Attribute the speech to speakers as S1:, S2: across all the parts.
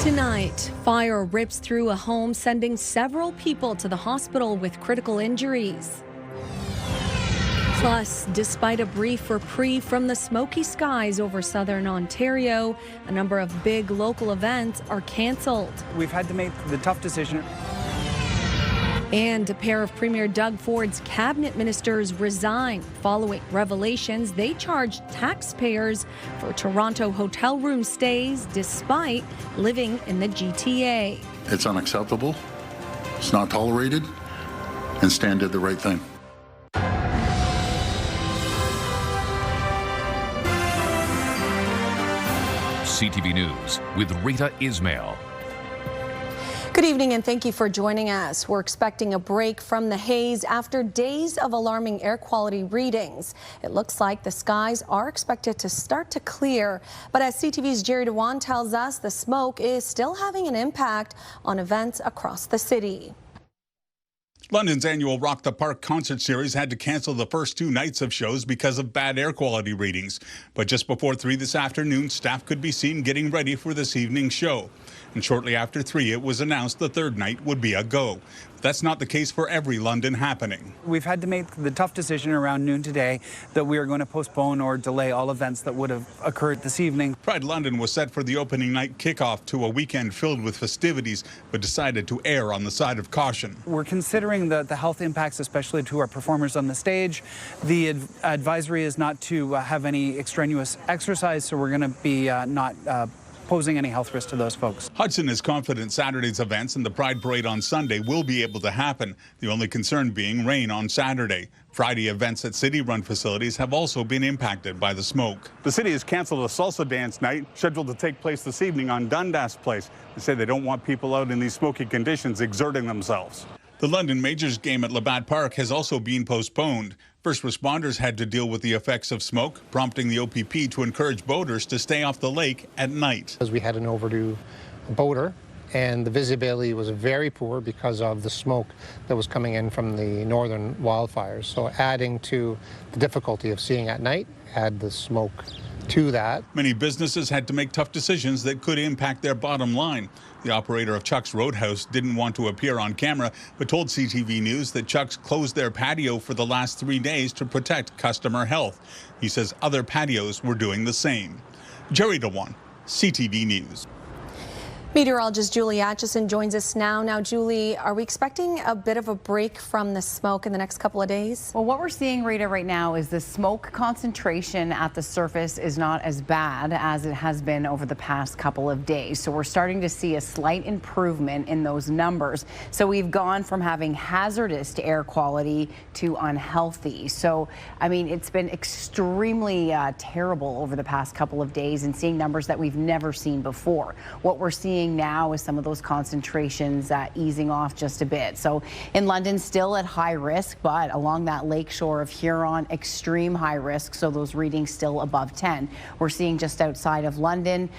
S1: Tonight, fire rips through a home, sending several people to the hospital with critical injuries. Plus, despite a brief reprieve from the smoky skies over southern Ontario, a number of big local events are cancelled.
S2: We've had to make the tough decision.
S1: And a pair of Premier Doug Ford's cabinet ministers resign following revelations they charged taxpayers for Toronto hotel room stays despite living in the GTA.
S3: It's unacceptable, it's not tolerated, and Stan did the right thing.
S4: CTV News with Reta, Ismail.
S1: Good evening and thank you for joining us. We're expecting a break from the haze after days of alarming air quality readings. It looks like the skies are expected to start to clear, but as CTV's Jerry Dewan tells us, the smoke is still having an impact on events across the city.
S5: London's annual Rock the Park concert series had to cancel the first 2 nights of shows because of bad air quality readings. But just before 3 this afternoon, staff could be seen getting ready for this evening's show. And shortly after 3, it was announced the third night would be a go. That's not the case for every London happening.
S2: We've had to make the tough decision around noon today that we are going to postpone or delay all events that would have occurred this evening.
S5: Pride London was set for the opening night kickoff to a weekend filled with festivities, but decided to err on the side of caution.
S2: We're considering the health impacts, especially to our performers on the stage. The advisory is not to have any extraneous exercise, so we're going to be not posing any health risk to those folks.
S5: Hudson is confident Saturday's events and the Pride Parade on Sunday will be able to happen, the only concern being rain on Saturday. Friday events at city-run facilities have also been impacted by the smoke. The city has canceled a salsa dance night scheduled to take place this evening on Dundas Place. They say they don't want people out in these smoky conditions exerting themselves. The London Majors game at Labatt Park has also been postponed. First responders had to deal with the effects of smoke, prompting the OPP to encourage boaters to stay off the lake at night.
S6: As we had an overdue boater, and the visibility was very poor because of the smoke that was coming in from the northern wildfires. So adding to the difficulty of seeing at night, add the smoke to that.
S5: Many businesses had to make tough decisions that could impact their bottom line. The operator of Chuck's Roadhouse didn't want to appear on camera, but told CTV News that Chuck's closed their patio for the last 3 days to protect customer health. He says other patios were doing the same. Jerry Dewan, CTV News.
S1: Meteorologist Julie Atchison joins us now. Now, Julie, are we expecting a bit of a break from the smoke in the next couple of days?
S7: Well, what we're seeing, Rita, right now is the smoke concentration at the surface is not as bad as it has been over the past couple of days. So we're starting to see a slight improvement in those numbers. So we've gone from having hazardous to air quality to unhealthy. So, I mean, it's been extremely terrible over the past couple of days and seeing numbers that we've never seen before. What we're seeing now is some of those concentrations easing off just a bit. So in London, still at high risk, but along that lakeshore of Huron, extreme high risk. So those readings still above 10. We're seeing just outside of London,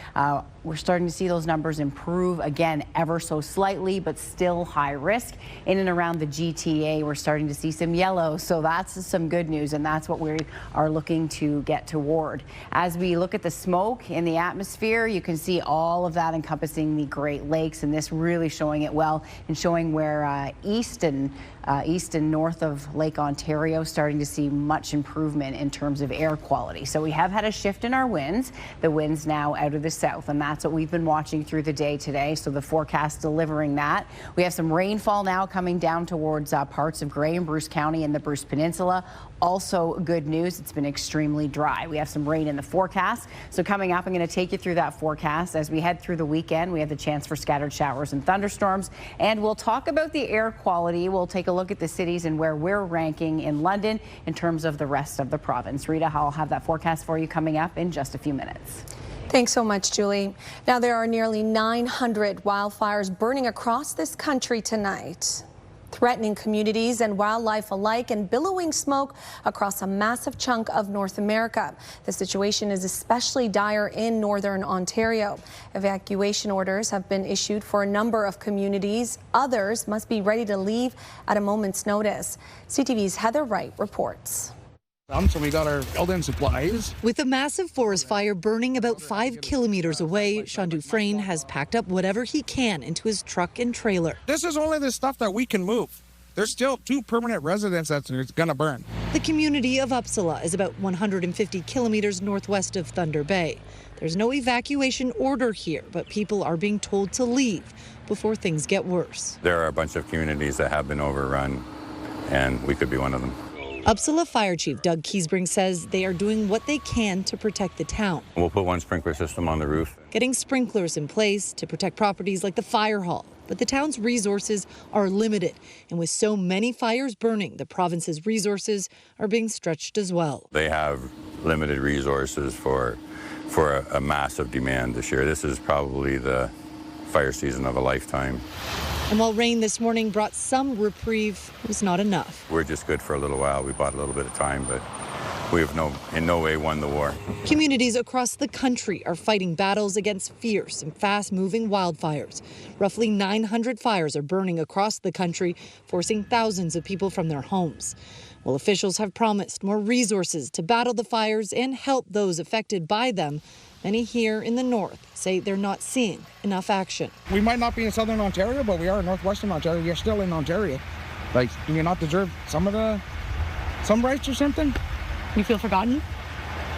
S7: we're starting to see those numbers improve again ever so slightly, but still high risk. In and around the GTA, we're starting to see some yellow. So that's some good news, and that's what we are looking to get toward. As we look at the smoke in the atmosphere, you can see all of that encompassing the Great Lakes, and this really showing it well and showing where east and north of Lake Ontario starting to see much improvement in terms of air quality. So we have had a shift in our winds. The winds now out of the south, and that's what we've been watching through the day today. So the forecast delivering that. We have some rainfall now coming down towards parts of Grey and Bruce County and the Bruce Peninsula. Also good news, it's been extremely dry. We have some rain in the forecast. So coming up, I'm going to take you through that forecast. As we head through the weekend, we have the chance for scattered showers and thunderstorms. And we'll talk about the air quality. We'll take a look at the cities and where we're ranking in London in terms of the rest of the province. Rita, I'll have that forecast for you coming up in just a few minutes.
S1: Thanks so much, Julie. Now, there are nearly 900 wildfires burning across this country tonight, threatening communities and wildlife alike and billowing smoke across a massive chunk of North America. The situation is especially dire in northern Ontario. Evacuation orders have been issued for a number of communities. Others must be ready to leave at a moment's notice. CTV's Heather Wright reports.
S8: So we got our building supplies.
S9: With a massive forest fire burning about 5 kilometers away, Sean Dufresne has packed up whatever he can into his truck and trailer.
S8: This is only the stuff that we can move. There's still 2 permanent residents that's going to burn.
S9: The community of Uppsala is about 150 kilometers northwest of Thunder Bay. There's no evacuation order here, but people are being told to leave before things get worse.
S10: There are a bunch of communities that have been overrun, and we could be one of them.
S9: Uppsala Fire Chief Doug Keesbring says they are doing what they can to protect the town.
S10: We'll put one sprinkler system on the roof.
S9: Getting sprinklers in place to protect properties like the fire hall. But the town's resources are limited. And with so many fires burning, the province's resources are being stretched as well.
S10: They have limited resources for a massive demand this year. This is probably the fire season of a lifetime.
S9: And while rain this morning brought some reprieve, it was not enough.
S10: We're just good for a little while. We bought a little bit of time, but we have in no way won the war.
S9: Communities across the country are fighting battles against fierce and fast-moving wildfires. Roughly 900 fires are burning across the country, forcing thousands of people from their homes. Well, officials have promised more resources to battle the fires and help those affected by them. Many here in the north say they're not seeing enough action.
S8: We might not be in southern Ontario, but we are in northwestern Ontario. You're still in Ontario. Like, do you not deserve some rights or something?
S9: You feel forgotten?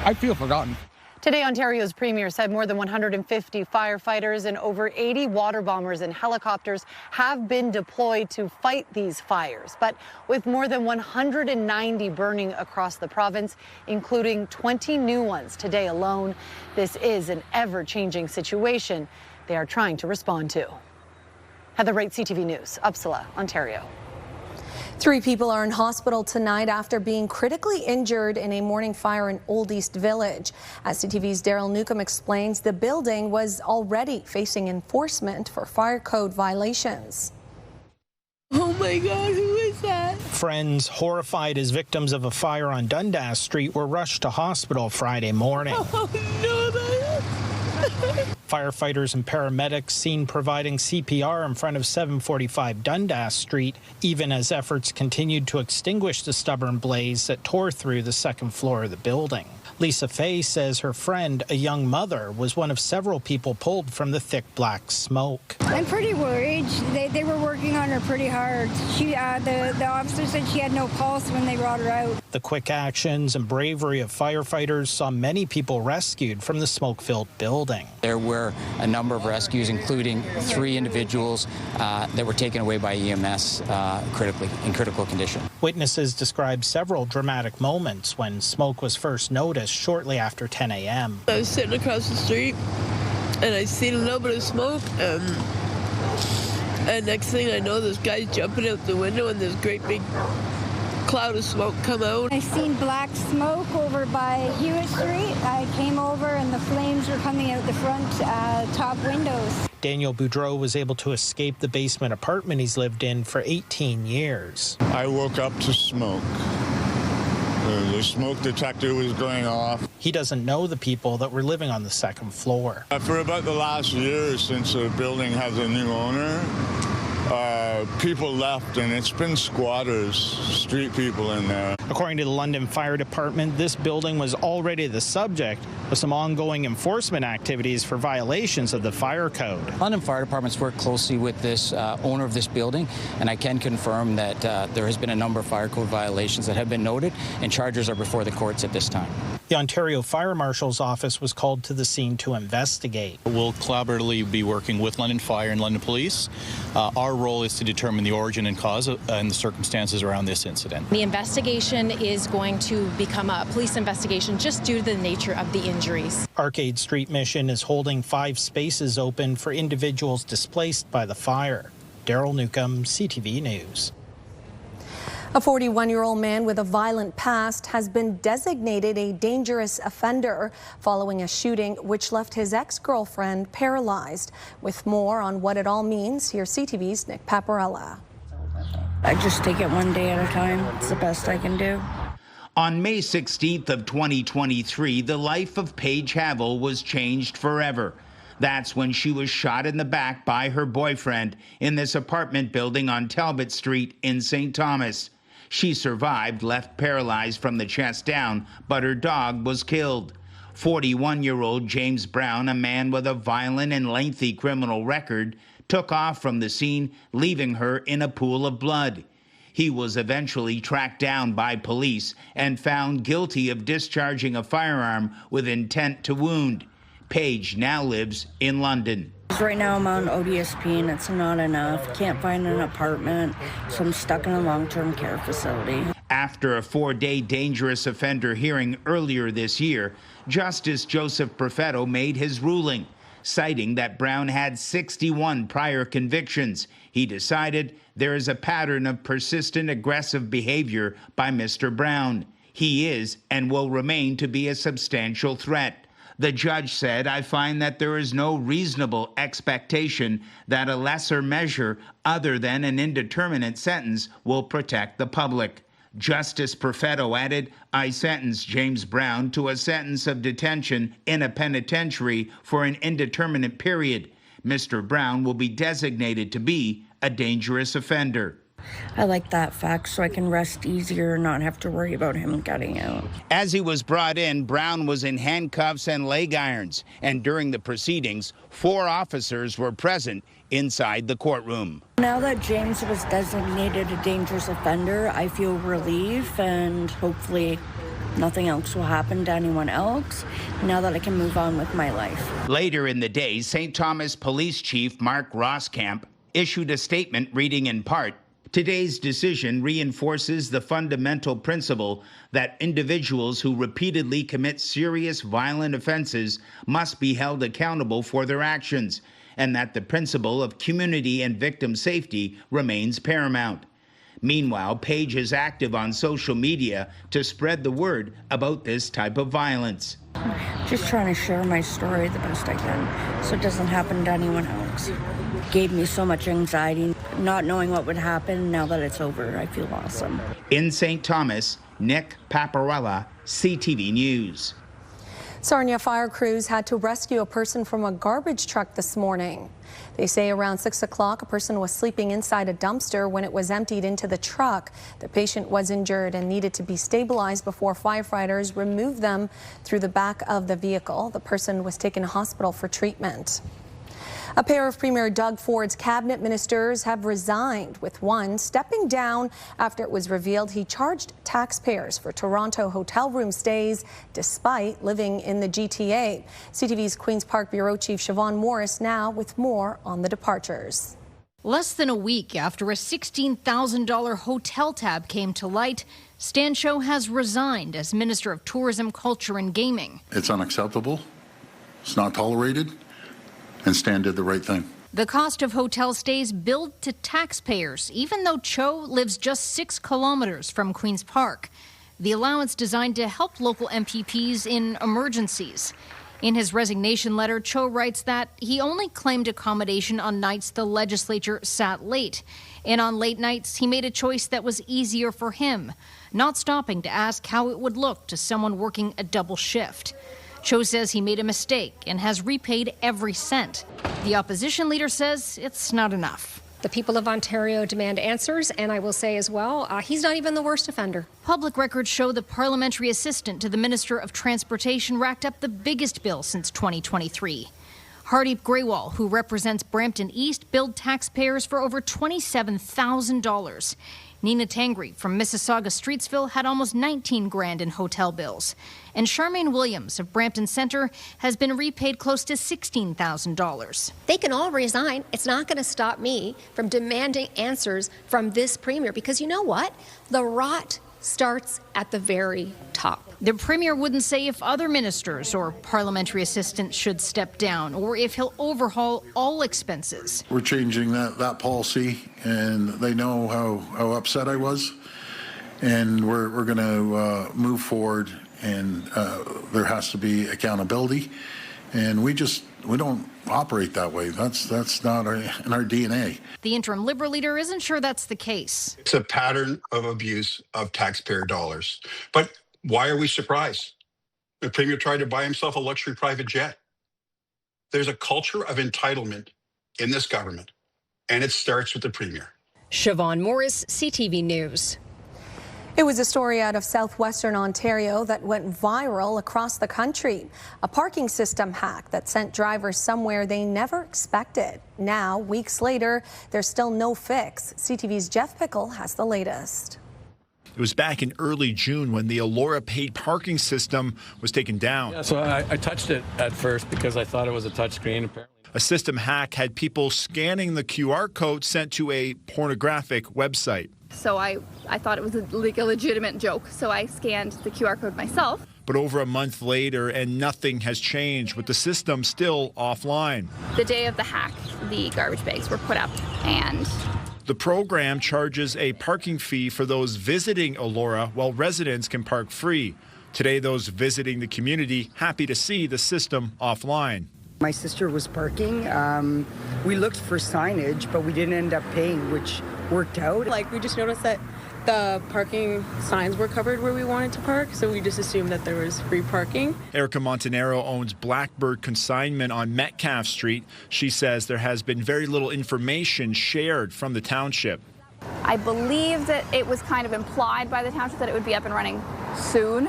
S8: I feel forgotten.
S11: Today, Ontario's premier said more than 150 firefighters and over 80 water bombers and helicopters have been deployed to fight these fires. But with more than 190 burning across the province, including 20 new ones today alone, this is an ever-changing situation they are trying to respond to. Heather Wright, CTV News, Uppsala, Ontario.
S1: 3 people are in hospital tonight after being critically injured in a morning fire in Old East Village. As CTV's Daryl Newcomb explains, the building was already facing enforcement for fire code violations.
S12: Oh my God, who is that?
S13: Friends, horrified as victims of a fire on Dundas Street, were rushed to hospital Friday morning.
S12: Oh no,
S13: Firefighters and paramedics seen providing CPR in front of 745 Dundas Street, even as efforts continued to extinguish the stubborn blaze that tore through the second floor of the building. Lisa Fay says her friend, a young mother, was one of several people pulled from the thick black smoke.
S14: I'm pretty worried. They were working on her pretty hard. The officer said she had no pulse when they brought her out.
S13: The quick actions and bravery of firefighters saw many people rescued from the smoke-filled building.
S15: There were a number of rescues, including 3 individuals that were taken away by EMS in critical condition.
S13: Witnesses described several dramatic moments when smoke was first noticed shortly after 10 a.m.
S12: I was sitting across the street and I seen a little bit of smoke, and next thing I know, this guy's jumping out the window and this great big cloud of smoke come out.
S14: I seen black smoke over by Hewitt Street. I came over and the flames were coming out the front top windows.
S13: Daniel Boudreau was able to escape the basement apartment he's lived in for 18 years.
S16: I woke up to smoke. The smoke detector was going off.
S13: He doesn't know the people that were living on the second floor.
S16: For about the last year since the building has a new owner, people left, and it's been squatters, street people in there.
S13: According to the London Fire Department, this building was already the subject of some ongoing enforcement activities for violations of the fire code.
S15: London Fire Departments work closely with this owner of this building, and I can confirm that there has been a number of fire code violations that have been noted, and charges are before the courts at this time.
S13: The Ontario Fire Marshal's office was called to the scene to investigate.
S17: We'll collaboratively be working with London Fire and London Police. Our role is to determine the origin and cause and the circumstances around this incident.
S18: The investigation is going to become a police investigation just due to the nature of the injuries.
S13: Arcade Street Mission is holding 5 spaces open for individuals displaced by the fire. Daryl Newcomb, CTV News.
S1: A 41-year-old man with a violent past has been designated a dangerous offender following a shooting which left his ex-girlfriend paralyzed. With more on what it all means, here's CTV's Nick Paparella.
S19: I just take it one day at a time. It's the best I can do.
S20: On May 16th of 2023, the life of Paige Havel was changed forever. That's when she was shot in the back by her boyfriend in this apartment building on Talbot Street in St. Thomas. She survived, left paralyzed from the chest down, but her dog was killed. 41-year-old James Brown, a man with a violent and lengthy criminal record, took off from the scene, leaving her in a pool of blood. He was eventually tracked down by police and found guilty of discharging a firearm with intent to wound. Paige now lives in London.
S19: Right now I'm on ODSP and it's not enough. Can't find an apartment, so I'm stuck in a long-term care facility.
S20: After a 4-day dangerous offender hearing earlier this year, Justice Joseph Perfetto made his ruling, citing that Brown had 61 prior convictions. He decided there is a pattern of persistent aggressive behavior by Mr. Brown. He is and will remain to be a substantial threat. The judge said, "I find that there is no reasonable expectation that a lesser measure other than an indeterminate sentence will protect the public." Justice Perfetto added, "I sentence James Brown to a sentence of detention in a penitentiary for an indeterminate period. Mr. Brown will be designated to be a dangerous offender."
S19: I like that fact so I can rest easier and not have to worry about him getting out.
S20: As he was brought in, Brown was in handcuffs and leg irons, and during the proceedings, 4 officers were present inside the courtroom.
S19: Now that James was designated a dangerous offender, I feel relief and hopefully nothing else will happen to anyone else now that I can move on with my life.
S20: Later in the day, St. Thomas Police Chief Mark Roskamp issued a statement reading in part, "Today's decision reinforces the fundamental principle that individuals who repeatedly commit serious violent offenses must be held accountable for their actions, and that the principle of community and victim safety remains paramount." Meanwhile, Paige is active on social media to spread the word about this type of violence.
S19: Just trying to share my story the best I can so it doesn't happen to anyone else. Gave me so much anxiety, not knowing what would happen. Now that it's over, I feel awesome.
S20: In St. Thomas, Nick Paparella, CTV News.
S1: Sarnia fire crews had to rescue a person from a garbage truck this morning. They say around 6 o'clock, a person was sleeping inside a dumpster when it was emptied into the truck. The patient was injured and needed to be stabilized before firefighters removed them through the back of the vehicle. The person was taken to hospital for treatment. A pair of Premier Doug Ford's cabinet ministers have resigned, with one stepping down after it was revealed he charged taxpayers for Toronto hotel room stays despite living in the GTA. CTV's Queen's Park Bureau Chief Siobhan Morris now with more on the departures.
S21: Less than a week after a $16,000 hotel tab came to light, Stan Cho has resigned as Minister of Tourism, Culture and Gaming.
S3: It's unacceptable. It's not tolerated. And Stan did the right thing.
S21: The cost of hotel stays billed to taxpayers, even though Cho lives just 6 kilometers from Queen's Park. The allowance designed to help local MPPs in emergencies. In his resignation letter, Cho writes that he only claimed accommodation on nights the legislature sat late. And on late nights, he made a choice that was easier for him, not stopping to ask how it would look to someone working a double shift. Cho says he made a mistake and has repaid every cent. The opposition leader says it's not enough.
S22: The people of Ontario demand answers, and I will say as well, he's not even the worst offender.
S21: Public records show the parliamentary assistant to the Minister of Transportation racked up the biggest bill since 2023. Hardeep Grewal, who represents Brampton East, billed taxpayers for over $27,000. Nina Tangri from Mississauga Streetsville had almost $19,000 in hotel bills. And Charmaine Williams of Brampton Centre has been repaid close to $16,000.
S22: They can all resign. It's not going to stop me from demanding answers from this premier, because you know what? The rot starts at the very top.
S21: The premier wouldn't say if other ministers or parliamentary assistants should step down or if he'll overhaul all expenses.
S3: We're changing that policy, and they know how upset I was, and we're going to move forward, and there has to be accountability, and we don't operate that way. That's not in our DNA.
S21: The interim Liberal leader isn't sure that's the case.
S23: It's a pattern of abuse of taxpayer dollars. But why are we surprised? The premier tried to buy himself a luxury private jet. There's a culture of entitlement in this government, and it starts with the premier.
S22: Siobhan Morris, CTV News.
S1: It was a story out of southwestern Ontario that went viral across the country. A parking system hack that sent drivers somewhere they never expected. Now, weeks later, there's still no fix. CTV's Jeff Pickle has the latest.
S2: It was back in early June when the Elora paid parking system was taken down.
S4: Yeah, so I touched it at first because I thought it was a touchscreen. Apparently,
S2: a system hack had people scanning the QR code sent to a pornographic website.
S6: So I thought it was a legitimate joke, so I scanned the QR code myself.
S2: But over a month later, and nothing has changed, with the system still offline.
S6: The day of the hack, the garbage bags were put up, and
S2: the program charges a parking fee for those visiting Elora, while residents can park free. Today, those visiting the community happy to see the system offline.
S24: My sister was parking. We looked for signage, but we didn't end up paying, which worked out.
S25: We just noticed that the parking signs were covered where we wanted to park, so we just assumed that there was free parking.
S2: Erica Montanaro owns Blackbird Consignment on Metcalfe Street. She says there has been very little information shared from the township.
S6: I believe that it was kind of implied by the township that it would be up and running soon.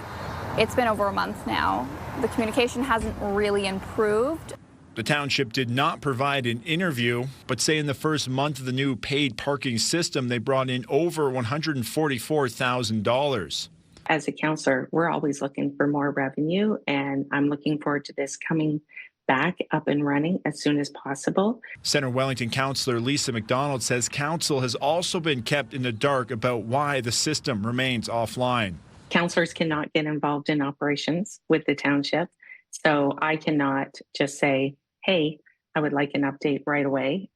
S6: It's been over a month now. The communication hasn't really improved.
S2: The township did not provide an interview, but say in the first month of the new paid parking system, they brought in over $144,000.
S26: As a councillor, we're always looking for more revenue, and I'm looking forward to this coming back up and running as soon as possible.
S2: Centre Wellington councillor Lisa McDonald says council has also been kept in the dark about why the system remains offline.
S26: Councillors cannot get involved in operations with the township, so I cannot just say, hey, I would like an update right away.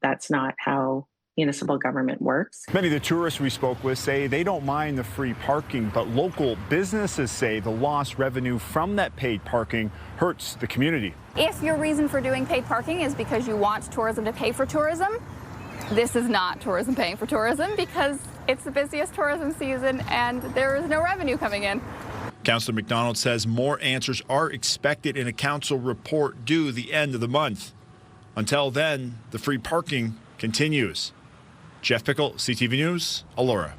S26: That's not how municipal government works.
S2: Many of the tourists we spoke with say they don't mind the free parking, but local businesses say the lost revenue from that paid parking hurts the community.
S6: If your reason for doing paid parking is because you want tourism to pay for tourism, this is not tourism paying for tourism because it's the busiest tourism season and there is no revenue coming in.
S2: Councillor McDonald says more answers are expected in a council report due the end of the month. Until then, the free parking continues. Jeff Pickle, CTV News, Elora.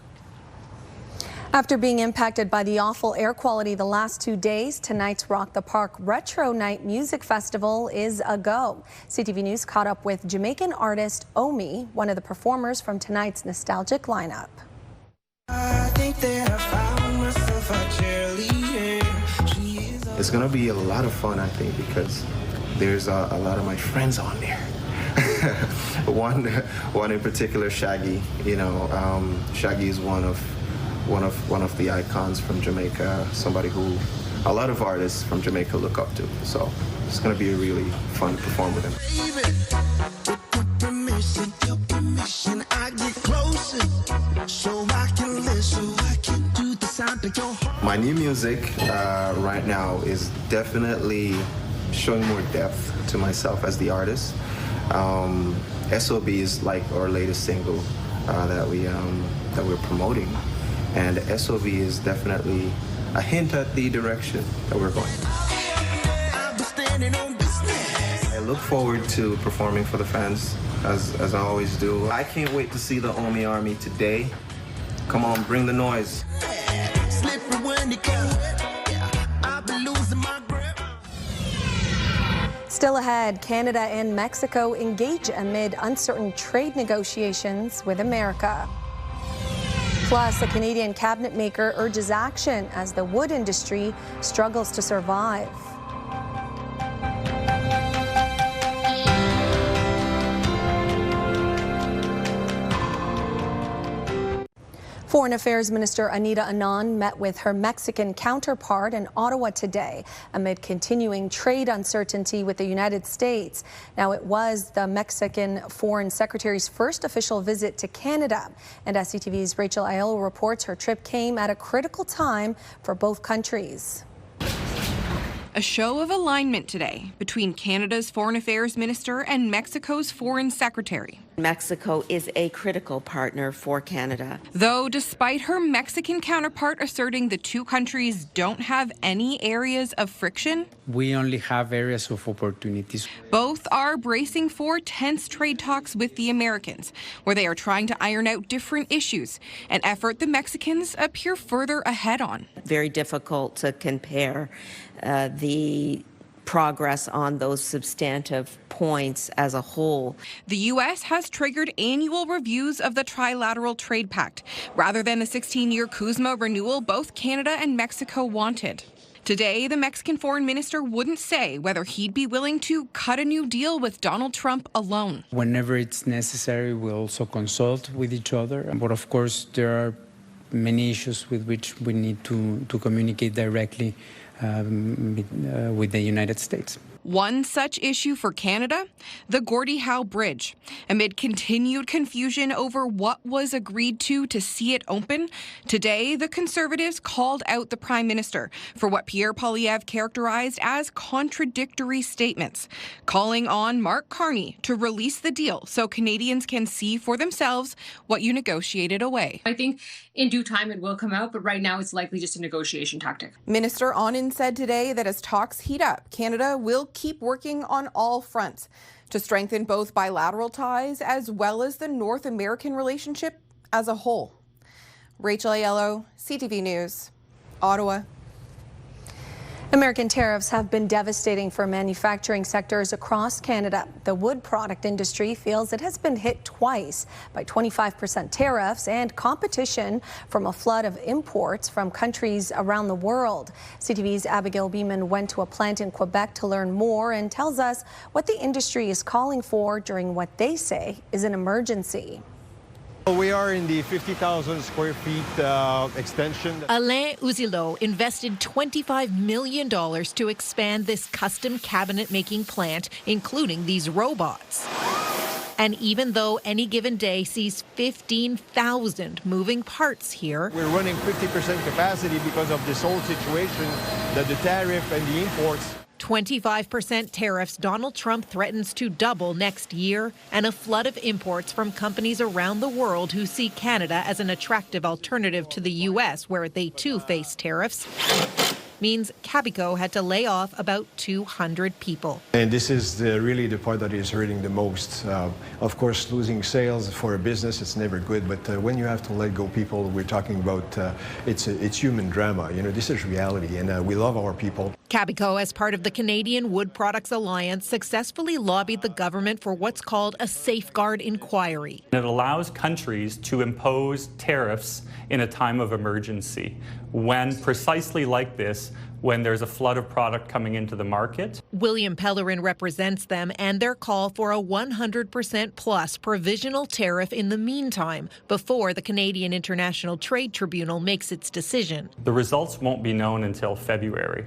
S1: After being impacted by the awful air quality the last 2 days, tonight's Rock the Park Retro Night Music Festival is a go. CTV News caught up with Jamaican artist Omi, one of the performers from tonight's nostalgic lineup.
S27: I think that I found myself a cheerleader.
S28: It's going to be a lot of fun, I think, because there's a lot of my friends on there. one in particular, Shaggy. Shaggy is one of the icons from Jamaica, somebody who a lot of artists from Jamaica look up to. So it's going to be a really fun to perform with him. My new music right now is definitely showing more depth to myself as the artist. SOB is like our latest single that we're promoting, and SOB is definitely a hint at the direction that we're going. I look forward to performing for the fans as I always do. I can't wait to see the Omi Army today. Come on, bring the noise.
S1: Still ahead, Canada and Mexico engage amid uncertain trade negotiations with America. Plus, a Canadian cabinet maker urges action as the wood industry struggles to survive. Foreign Affairs Minister Anita Anand met with her Mexican counterpart in Ottawa today amid continuing trade uncertainty with the United States. Now, it was the Mexican Foreign Secretary's first official visit to Canada. And as CTV's Rachel Aiello reports, her trip came at a critical time for both countries.
S5: A show of alignment today between Canada's Foreign Affairs Minister and Mexico's Foreign Secretary.
S7: Mexico is a critical partner for Canada.
S5: Though despite her Mexican counterpart asserting the two countries don't have any areas of friction,
S8: we only have areas of opportunities.
S5: Both are bracing for tense trade talks with the Americans, where they are trying to iron out different issues, an effort the Mexicans appear further ahead on.
S7: Very difficult to compare the progress on those substantive points as a whole.
S5: The U.S. has triggered annual reviews of the Trilateral Trade Pact. Rather than a 16-year CUSMA renewal both Canada and Mexico wanted. Today, the Mexican foreign minister wouldn't say whether he'd be willing to cut a new deal with Donald Trump alone.
S8: Whenever it's necessary, we'll also consult with each other. But of course, there are many issues with which we need to communicate directly with the United States.
S5: One such issue for Canada, the Gordie Howe Bridge. Amid continued confusion over what was agreed to see it open, today the Conservatives called out the Prime Minister for what Pierre Poilievre characterized as contradictory statements, calling on Mark Carney to release the deal so Canadians can see for themselves what you negotiated away.
S9: I think in due time it will come out, but right now it's likely just a negotiation tactic.
S5: Minister Anand said today that as talks heat up, Canada will keep working on all fronts to strengthen both bilateral ties as well as the North American relationship as a whole. Rachel Aiello, CTV News, Ottawa.
S1: American tariffs have been devastating for manufacturing sectors across Canada. The wood product industry feels it has been hit twice by 25% tariffs and competition from a flood of imports from countries around the world. CTV's Abigail Beeman went to a plant in Quebec to learn more and tells us what the industry is calling for during what they say is an emergency.
S10: We are in the 50,000 square feet extension.
S11: Alain Ouzilot invested $25 million to expand this custom cabinet-making plant, including these robots. And even though any given day sees 15,000 moving parts here,
S10: we're running 50% capacity because of this whole situation, that the tariff and the imports.
S11: 25% tariffs Donald Trump threatens to double next year, and a flood of imports from companies around the world who see Canada as an attractive alternative to the U.S., where they too face tariffs, means Cabico had to lay off about 200 people.
S10: And this is really the part that is hurting the most. Of course, losing sales for a business, it's never good, but when you have to let go people, we're talking about, it's human drama. You know, this is reality, and we love our people.
S11: Cabico, as part of the Canadian Wood Products Alliance, successfully lobbied the government for what's called a safeguard inquiry.
S12: It allows countries to impose tariffs in a time of emergency, when precisely like this, when there's a flood of product coming into the market.
S11: William Pellerin represents them and their call for a 100% plus provisional tariff in the meantime, before the Canadian International Trade Tribunal makes its decision.
S12: The results won't be known until February.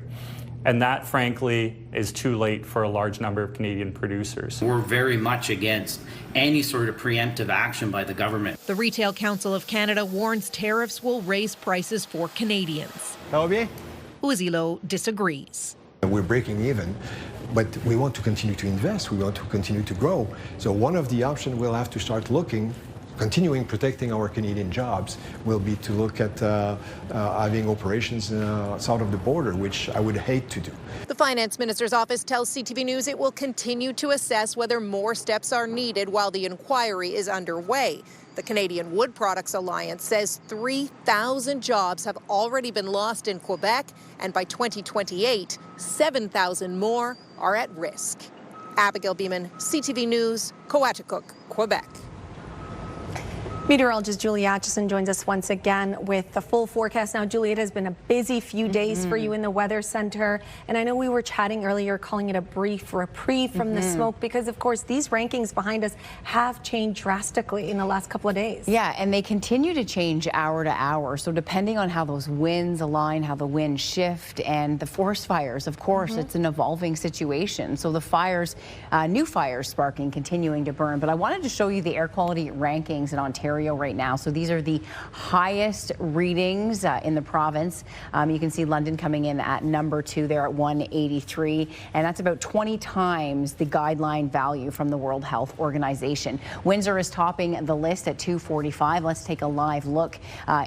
S12: And that, frankly, is too late for a large number of Canadian producers.
S14: We're very much against any sort of preemptive action by the government.
S11: The Retail Council of Canada warns tariffs will raise prices for Canadians. Ouzilot disagrees.
S10: We're breaking even, but we want to continue to invest. We want to continue to grow. So one of the options we'll have to start continuing protecting our Canadian jobs, will be to look at having operations south of the border, which I would hate to do.
S11: The Finance Minister's office tells CTV News it will continue to assess whether more steps are needed while the inquiry is underway. The Canadian Wood Products Alliance says 3,000 jobs have already been lost in Quebec, and by 2028, 7,000 more are at risk. Abigail Beeman, CTV News, Coaticook, Quebec.
S1: Meteorologist Julie Atchison joins us once again with the full forecast. Now, Julie, it has been a busy few days for you in the Weather Center. And I know we were chatting earlier, calling it a brief reprieve from the smoke, because, of course, these rankings behind us have changed drastically in the last couple of days.
S29: Yeah, and they continue to change hour to hour. So depending on how those winds align, how the winds shift, and the forest fires, of course, it's an evolving situation. So the fires, new fires sparking, continuing to burn. But I wanted to show you the air quality rankings in Ontario Ontario right now. So these are the highest readings in the province. You can see London coming in at number 2 there at 183, and that's about 20 times the guideline value from the World Health Organization. Windsor is topping the list at 245. Let's take a live look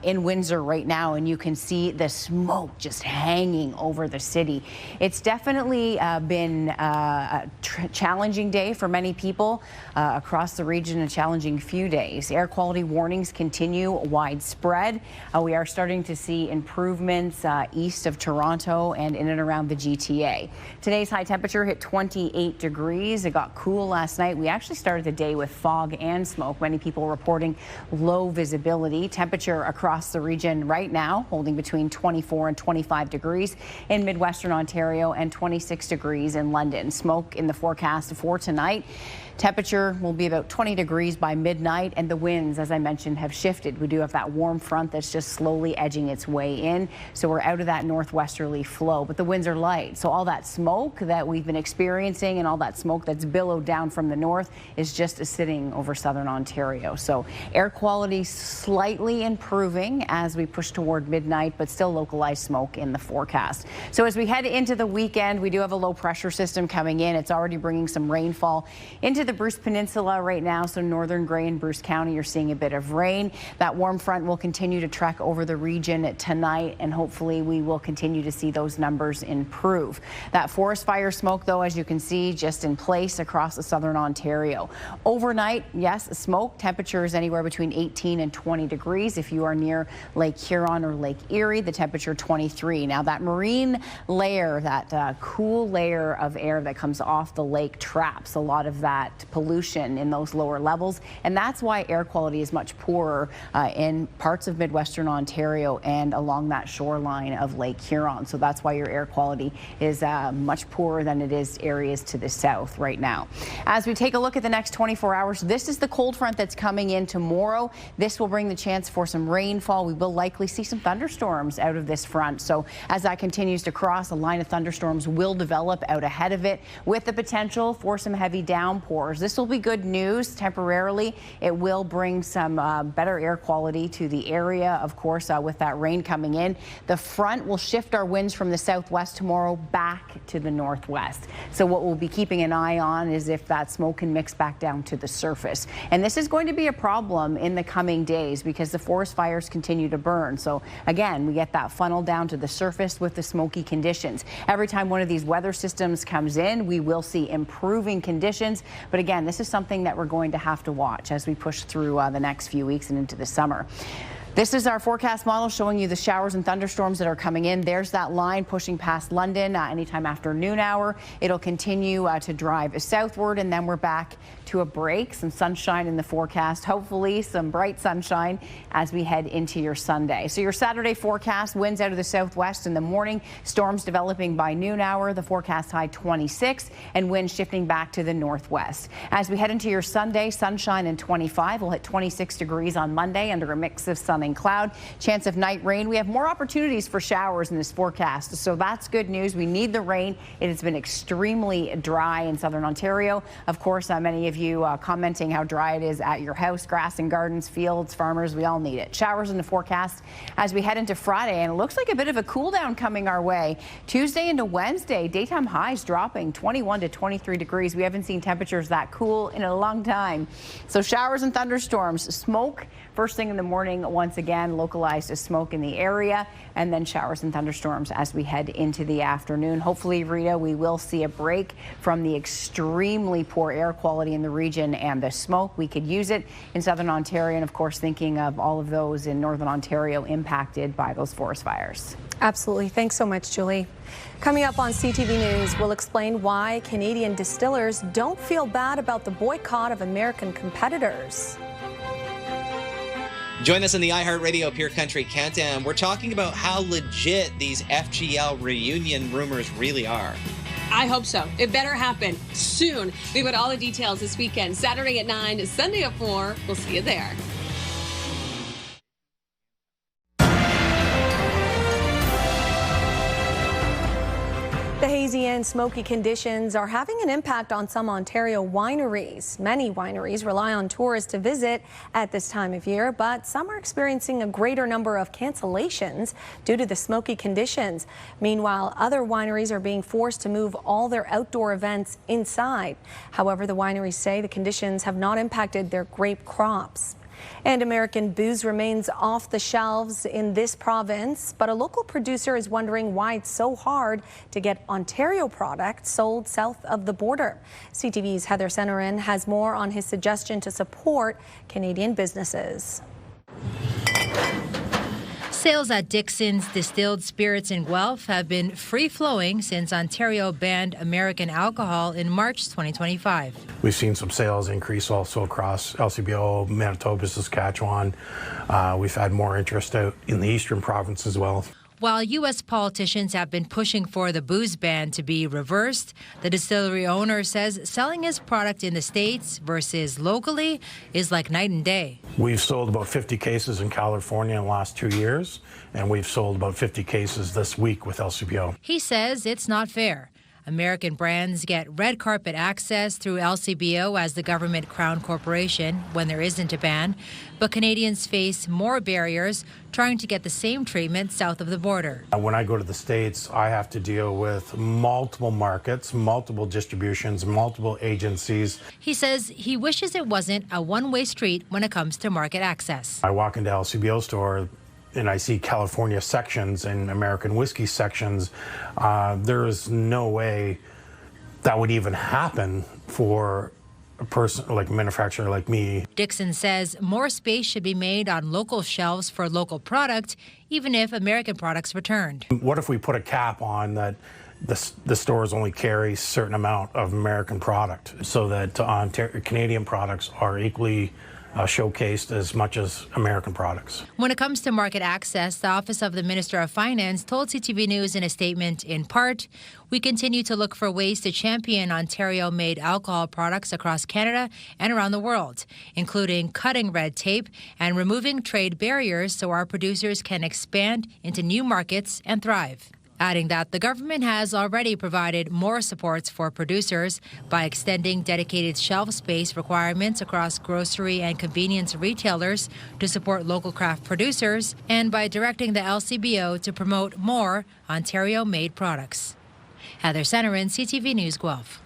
S29: in Windsor right now, and you can see the smoke just hanging over the city. It's definitely been a challenging day for many people across the region, a challenging few days. Air quality warnings continue widespread. We are starting to see improvements east of Toronto and in and around the GTA. Today's high temperature hit 28 degrees. It got cool last night. We actually started the day with fog and smoke. Many people reporting low visibility. Temperature across the region right now holding between 24 and 25 degrees in Midwestern Ontario and 26 degrees in London. Smoke in the forecast for tonight. Temperature will be about 20 degrees by midnight, and the winds, as I mentioned, have shifted. We do have that warm front that's just slowly edging its way in, so we're out of that northwesterly flow, but the winds are light. So all that smoke that we've been experiencing and all that smoke that's billowed down from the north is just sitting over southern Ontario. So air quality slightly improving as we push toward midnight, but still localized smoke in the forecast. So as we head into the weekend, we do have a low pressure system coming in. It's already bringing some rainfall into the Bruce Peninsula right now, so northern Grey and Bruce County, you're seeing a bit of rain. That warm front will continue to trek over the region tonight, and hopefully we will continue to see those numbers improve. That forest fire smoke, though, as you can see, just in place across the southern Ontario. Overnight, yes, smoke. Temperatures anywhere between 18 and 20 degrees. If you are near Lake Huron or Lake Erie, the temperature 23. Now that marine layer, that cool layer of air that comes off the lake traps a lot of that pollution in those lower levels, and that's why air quality is much poorer in parts of Midwestern Ontario and along that shoreline of Lake Huron. So that's why your air quality is much poorer than it is areas to the south right now. As we take a look at the next 24 hours, this is the cold front that's coming in tomorrow. This will bring the chance for some rainfall. We will likely see some thunderstorms out of this front. So as that continues to cross, a line of thunderstorms will develop out ahead of it with the potential for some heavy downpours. This will be good news temporarily. It will bring some better air quality to the area, of course, with that rain coming in. The front will shift our winds from the southwest tomorrow back to the northwest. So what we'll be keeping an eye on is if that smoke can mix back down to the surface. And this is going to be a problem in the coming days because the forest fires continue to burn. So again, we get that funnel down to the surface with the smoky conditions. Every time one of these weather systems comes in, we will see improving conditions. But again, this is something that we're going to have to watch as we push through the next few weeks and into the summer. This is our forecast model showing you the showers and thunderstorms that are coming in. There's that line pushing past London anytime after noon hour. It'll continue to drive southward, and then we're back to a break. Some sunshine in the forecast, hopefully some bright sunshine as we head into your Sunday. So your Saturday forecast, winds out of the southwest in the morning, storms developing by noon hour, the forecast high 26, and winds shifting back to the northwest. As we head into your Sunday, sunshine and 25. We'll hit 26 degrees on Monday under a mix of sun and cloud. Chance of night rain. We have more opportunities for showers in this forecast, so that's good news. We need the rain. It has been extremely dry in southern Ontario. Of course, many of you commenting how dry it is at your house, grass and gardens, fields, farmers, we all need it. Showers in the forecast as we head into Friday, and it looks like a bit of a cool down coming our way. Tuesday into Wednesday, daytime highs dropping 21 to 23 degrees. We haven't seen temperatures that cool in a long time. So showers and thunderstorms, smoke first thing in the morning, once again, localized as smoke in the area, and then showers and thunderstorms as we head into the afternoon. Hopefully, Rita, we will see a break from the extremely poor air quality in the region and the smoke. We could use it in southern Ontario, and of course, thinking of all of those in northern Ontario impacted by those forest fires.
S1: Absolutely. Thanks so much, Julie. Coming up on CTV News, we'll explain why Canadian distillers don't feel bad about the boycott of American competitors.
S3: Join us in the iHeartRadio Pure Country Countdown. We're talking about how legit these FGL reunion rumors really are.
S9: I hope so. It better happen soon. We've got all the details this weekend. Saturday at 9, Sunday at 4. We'll see you there.
S1: The hazy and smoky conditions are having an impact on some Ontario wineries. Many wineries rely on tourists to visit at this time of year, but some are experiencing a greater number of cancellations due to the smoky conditions. Meanwhile, other wineries are being forced to move all their outdoor events inside. However, the wineries say the conditions have not impacted their grape crops. And American booze remains off the shelves in this province, but a local producer is wondering why it's so hard to get Ontario products sold south of the border. CTV's Heather Centerin has more on his suggestion to support Canadian businesses.
S13: Sales at Dixon's Distilled Spirits in Guelph have been free-flowing since Ontario banned American alcohol in March 2025.
S15: We've seen some sales increase also across LCBO, Manitoba, Saskatchewan. We've had more interest out in the eastern province as well.
S13: While U.S. politicians have been pushing for the booze ban to be reversed, the distillery owner says selling his product in the States versus locally is like night and day.
S15: We've sold about 50 cases in California in the last 2 years, and we've sold about 50 cases this week with LCBO.
S13: He says it's not fair. American brands get red carpet access through LCBO as the government crown corporation when there isn't a ban, but Canadians face more barriers trying to get the same treatment south of the border.
S15: When I go to the States, I have to deal with multiple markets, multiple distributions, multiple agencies.
S13: He says he wishes it wasn't a one-way street when it comes to market access.
S15: I walk into LCBO store and I see California sections and American whiskey sections. There is no way that would even happen for a person like a manufacturer like me.
S13: Dixon says more space should be made on local shelves for local product, even if American products returned.
S15: What if we put a cap on that the stores only carry a certain amount of American product so that Canadian products are equally showcased as much as American products?
S13: When it comes to market access, the Office of the Minister of Finance told CTV News in a statement, in part, we continue to look for ways to champion Ontario-made alcohol products across Canada and around the world, including cutting red tape and removing trade barriers so our producers can expand into new markets and thrive. Adding that the government has already provided more supports for producers by extending dedicated shelf space requirements across grocery and convenience retailers to support local craft producers, and by directing the LCBO to promote more Ontario-made products. Heather Centerin, CTV News, Guelph.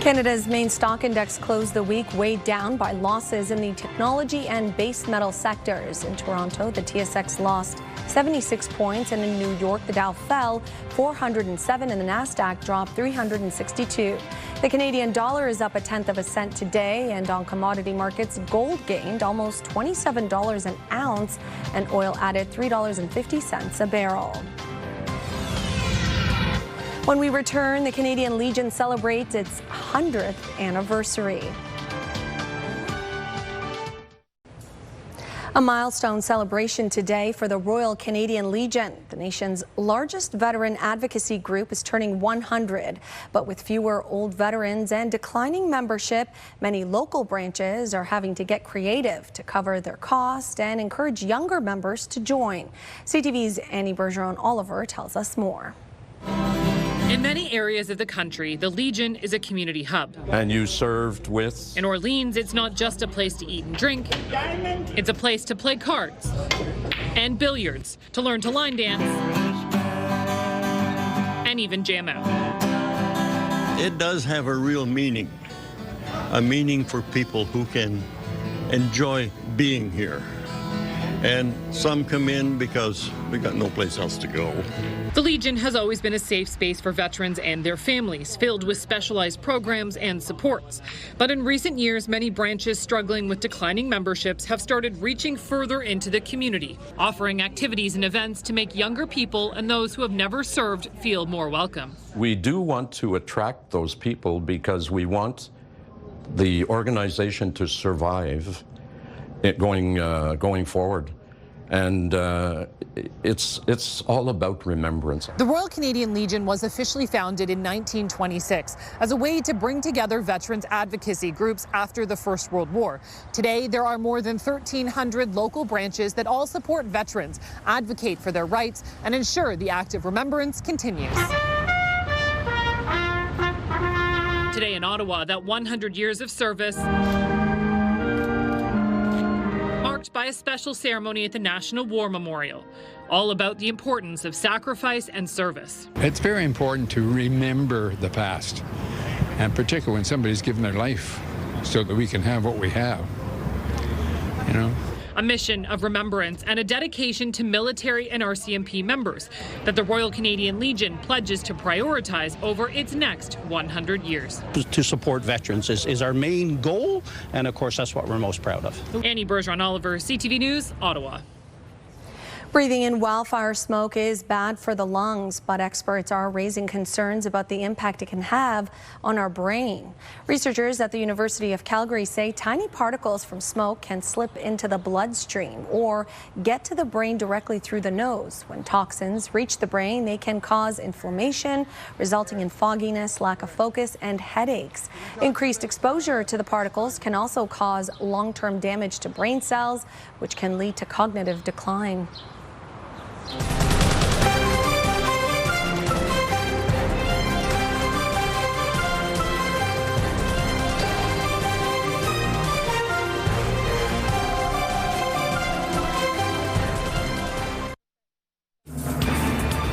S1: Canada's main stock index closed the week weighed down by losses in the technology and base metal sectors. In Toronto, the TSX lost 76 points, and in New York, the Dow fell 407 and the Nasdaq dropped 362. The Canadian dollar is up 1/10 cent today, and on commodity markets, gold gained almost $27 an ounce, and oil added $3.50 a barrel. When we return, the Canadian Legion celebrates its 100th anniversary. A milestone celebration today for the Royal Canadian Legion. The nation's largest veteran advocacy group is turning 100, but with fewer old veterans and declining membership, many local branches are having to get creative to cover their cost and encourage younger members to join. CTV's Annie Bergeron-Oliver tells us more.
S16: In many areas of the country, the Legion is a community hub.
S17: And you served with?
S16: In Orleans, it's not just a place to eat and drink. It's a place to play cards and billiards, to learn to line dance, and even jam out.
S18: It does have a real meaning, a meaning for people who can enjoy being here. And some come in because we got no place else to go.
S16: The Legion has always been a safe space for veterans and their families, filled with specialized programs and supports. But in recent years, many branches struggling with declining memberships have started reaching further into the community, offering activities and events to make younger people and those who have never served feel more welcome.
S17: We do want to attract those people because we want the organization to survive going forward. And it's all about remembrance.
S16: The Royal Canadian Legion was officially founded in 1926 as a way to bring together veterans advocacy groups after the First World War. Today, there are more than 1,300 local branches that all support veterans, advocate for their rights, and ensure the act of remembrance continues. Today in Ottawa, that 100 years of service marked by a special ceremony at the National War Memorial, all about the importance of sacrifice and service.
S4: It's very important to remember the past, and particularly when somebody's given their life so that we can have what we have, you know.
S16: A mission of remembrance and a dedication to military and RCMP members that the Royal Canadian Legion pledges to prioritize over its next 100 years.
S19: To support veterans is our main goal, and of course that's what we're most proud of.
S16: Annie Bergeron-Oliver, CTV News, Ottawa.
S1: Breathing in wildfire smoke is bad for the lungs, but experts are raising concerns about the impact it can have on our brain. Researchers at the University of Calgary say tiny particles from smoke can slip into the bloodstream or get to the brain directly through the nose. When toxins reach the brain, they can cause inflammation, resulting in fogginess, lack of focus, and headaches. Increased exposure to the particles can also cause long-term damage to brain cells, which can lead to cognitive decline.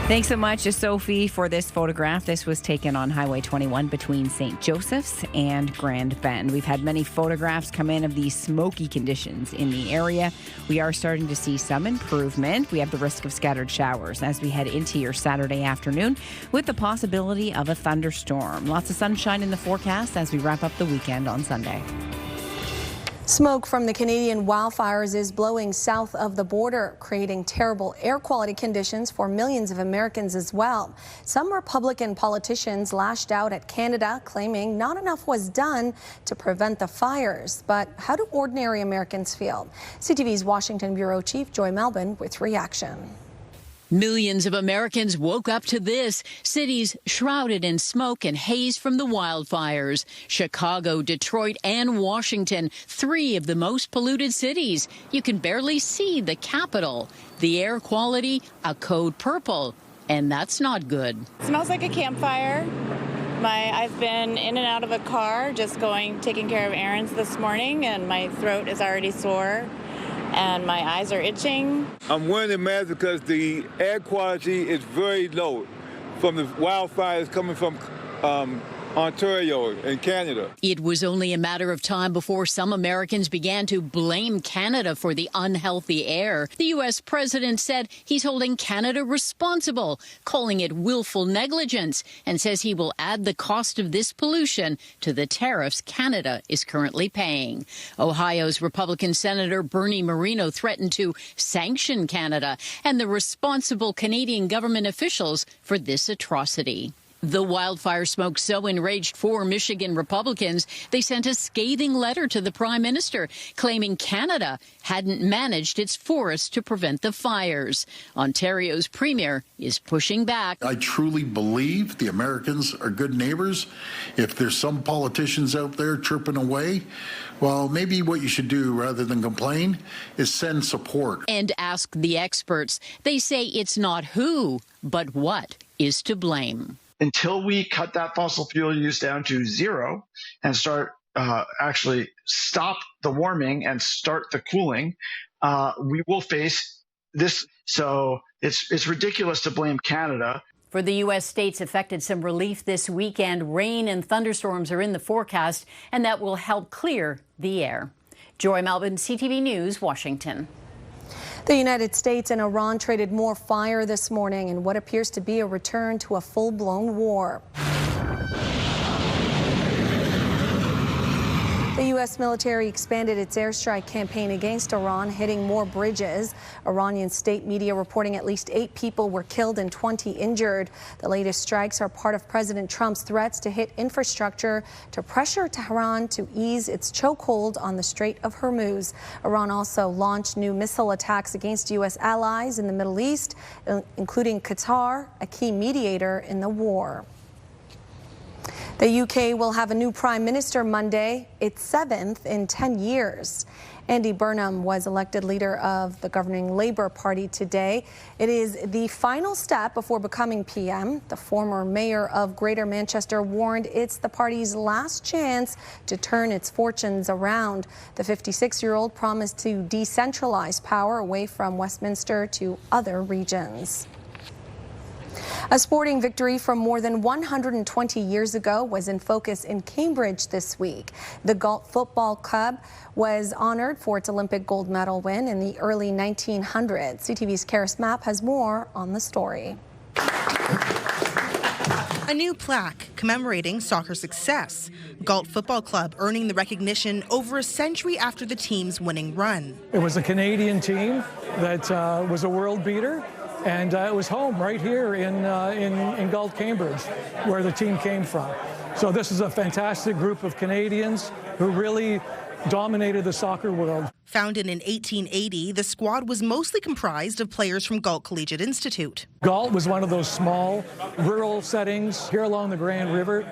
S29: Thanks so much to Sophie for this photograph. This was taken on Highway 21 between St. Joseph's and Grand Bend. We've had many photographs come in of these smoky conditions in the area. We are starting to see some improvement. We have the risk of scattered showers as we head into your Saturday afternoon with the possibility of a thunderstorm. Lots of sunshine in the forecast as we wrap up the weekend on Sunday.
S1: Smoke from the Canadian wildfires is blowing south of the border, creating terrible air quality conditions for millions of Americans as well. Some Republican politicians lashed out at Canada, claiming not enough was done to prevent the fires. But how do ordinary Americans feel? CTV's Washington Bureau Chief Joy Melvin with reaction.
S20: Millions of Americans woke up to this. Cities shrouded in smoke and haze from the wildfires. Chicago, Detroit, and Washington, three of the most polluted cities. You can barely see the capital. The air quality, a code purple. And that's not good.
S21: It smells like a campfire. I've been in and out of a car just taking care of errands this morning, and my throat is already sore. And my eyes are itching.
S22: I'm wearing a mask because the air quality is very low from the wildfires coming from Ontario and Canada.
S20: It was only a matter of time before some Americans began to blame Canada for the unhealthy air. The U.S. president said he's holding Canada responsible, calling it willful negligence, and says he will add the cost of this pollution to the tariffs Canada is currently paying. Ohio's Republican Senator Bernie Moreno threatened to sanction Canada and the responsible Canadian government officials for this atrocity. The wildfire smoke so enraged 4 Michigan Republicans, they sent a scathing letter to the Prime Minister, claiming Canada hadn't managed its forests to prevent the fires. Ontario's Premier is pushing back.
S23: I truly believe the Americans are good neighbors. If there's some politicians out there chirping away, well, maybe what you should do rather than complain is send support.
S20: And ask the experts. They say it's not who, but what is to blame.
S24: Until we cut that fossil fuel use down to zero and start actually stop the warming and start the cooling, we will face this. So it's ridiculous to blame Canada.
S29: For the U.S. states affected, some relief this weekend. Rain and thunderstorms are in the forecast, and that will help clear the air. Joy Melvin, CTV News, Washington.
S1: The United States and Iran traded more fire this morning in what appears to be a return to a full-blown war. The U.S. military expanded its airstrike campaign against Iran, hitting more bridges. Iranian state media reporting at least 8 people were killed and 20 injured. The latest strikes are part of President Trump's threats to hit infrastructure to pressure Tehran to ease its chokehold on the Strait of Hormuz. Iran also launched new missile attacks against U.S. allies in the Middle East, including Qatar, a key mediator in the war. The UK will have a new Prime Minister Monday, its 7th in 10 years. Andy Burnham was elected leader of the governing Labour Party today. It is the final step before becoming PM. The former mayor of Greater Manchester warned it's the party's last chance to turn its fortunes around. The 56-year-old promised to decentralise power away from Westminster to other regions. A sporting victory from more than 120 years ago was in focus in Cambridge this week. The Galt Football Club was honored for its Olympic gold medal win in the early 1900s. CTV's Karis Mapp has more on the story.
S2: A new plaque commemorating soccer success. Galt Football Club earning the recognition over a century after the team's winning run.
S5: It was a Canadian team that was a world beater. And it was home right here in Galt, Cambridge, where the team came from. So this is a fantastic group of Canadians who really dominated the soccer world.
S2: Founded in 1880, the squad was mostly comprised of players from Galt Collegiate Institute.
S5: Galt was one of those small rural settings here along the Grand River,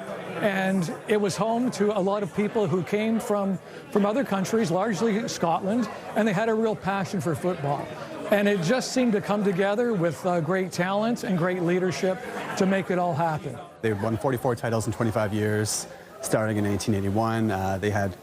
S5: and it was home to a lot of people who came from other countries, largely Scotland, and they had a real passion for football. And it just seemed to come together with great talent and great leadership to make it all happen.
S6: They've won 44 titles in 25 years, starting in 1881. They had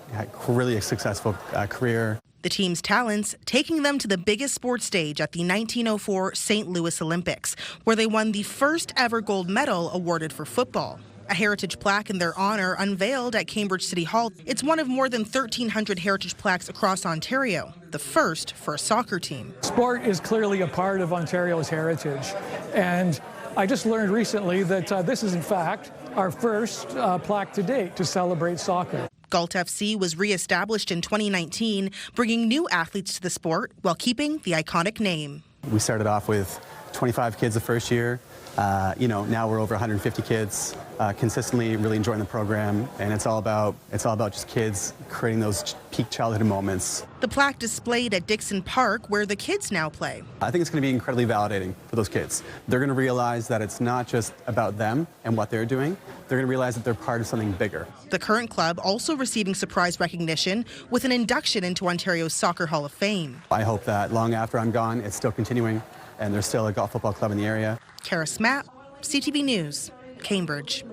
S6: really a successful career.
S2: The team's talents taking them to the biggest sports stage at the 1904 St. Louis Olympics, where they won the first ever gold medal awarded for football. A heritage plaque in their honor unveiled at Cambridge City Hall. It's one of more than 1,300 heritage plaques across Ontario, the first for a soccer team.
S5: Sport is clearly a part of Ontario's heritage, and I just learned recently that this is in fact our first plaque to date to celebrate soccer.
S2: Galt FC was re-established in 2019, bringing new athletes to the sport while keeping the iconic name.
S6: We started off with 25 kids the first year. Now we're over 150 kids, consistently really enjoying the program, and it's all about just kids creating those peak childhood moments.
S2: The plaque displayed at Dixon Park, where the kids now play.
S6: I think it's going to be incredibly validating for those kids. They're going to realize that it's not just about them and what they're doing. They're going to realize that they're part of something bigger.
S2: The current club also receiving surprise recognition with an induction into Ontario's Soccer Hall of Fame.
S6: I hope that long after I'm gone, it's still continuing, and there's still a Galt Football Club in the area.
S2: Karis Mapp, CTV News, Cambridge.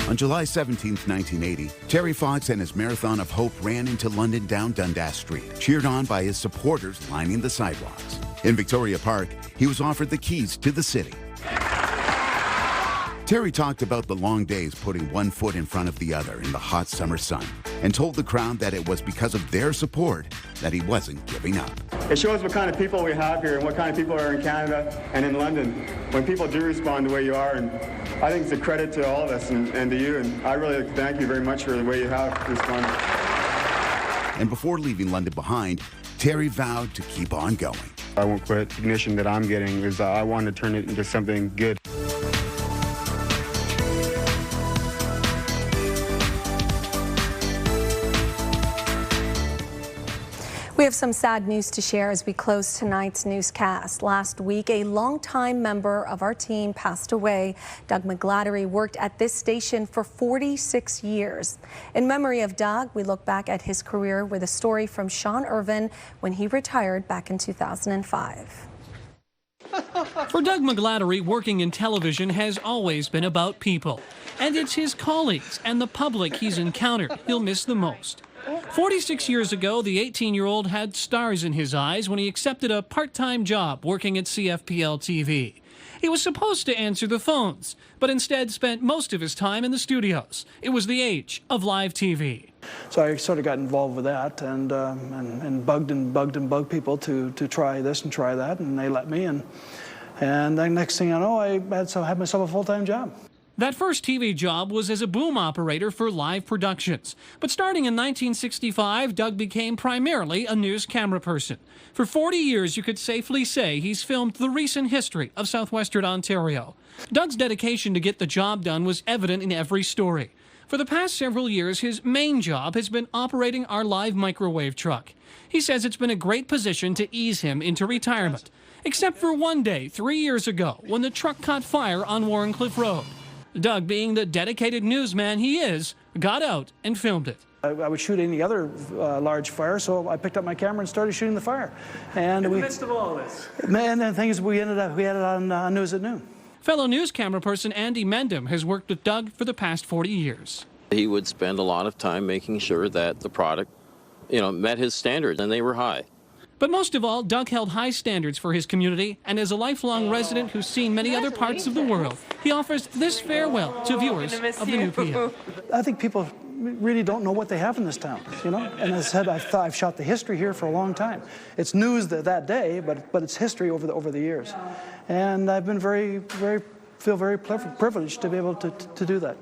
S7: On July 17, 1980, Terry Fox and his Marathon of Hope ran into London down Dundas Street, cheered on by his supporters lining the sidewalks. In Victoria Park, he was offered the keys to the city. Terry talked about the long days putting one foot in front of the other in the hot summer sun and told the crowd that it was because of their support that he wasn't giving up.
S8: It shows what kind of people we have here and what kind of people are in Canada and in London when people do respond the way you are. And I think it's a credit to all of us and to you. And I really thank you very much for the way you have responded.
S7: And before leaving London behind, Terry vowed to keep on going.
S8: I won't quit. The recognition that I'm getting is I want to turn it into something good.
S1: We have some sad news to share as we close tonight's newscast. Last week, a longtime member of our team passed away. Doug McGladdery worked at this station for 46 years. In memory of Doug, we look back at his career with a story from Sean Irvin when he retired back in 2005.
S25: For Doug McGladdery, working in television has always been about people. And it's his colleagues and the public he's encountered he'll miss the most. 46 years ago, the 18-year-old had stars in his eyes when he accepted a part-time job working at CFPL TV. He was supposed to answer the phones, but instead spent most of his time in the studios. It was the age of live TV.
S3: So I sort of got involved with that and bugged people to try this and try that, and they let me. And the next thing I know, I had myself a full-time job.
S25: That first TV job was as a boom operator for live productions. But starting in 1965, Doug became primarily a news camera person. For 40 years, you could safely say he's filmed the recent history of southwestern Ontario. Doug's dedication to get the job done was evident in every story. For the past several years, his main job has been operating our live microwave truck. He says it's been a great position to ease him into retirement, except for one day 3 years ago when the truck caught fire on Warrencliffe Road. Doug, being the dedicated newsman he is, got out and filmed it.
S3: I would shoot any other large fire, so I picked up my camera and started shooting the fire. And in the midst of all of this. And the thing is, we had it on News at Noon.
S25: Fellow news camera person Andy Mendham has worked with Doug for the past 40 years.
S9: He would spend a lot of time making sure that the product, met his standards, and they were high.
S25: But most of all, Doug held high standards for his community, and as a lifelong resident who's seen many other parts of the world, he offers this farewell to viewers of the new PM.
S3: I think people really don't know what they have in this town, And as I said, I've shot the history here for a long time. It's news that day, but it's history over the years. And I've been feel very privileged to be able to do that.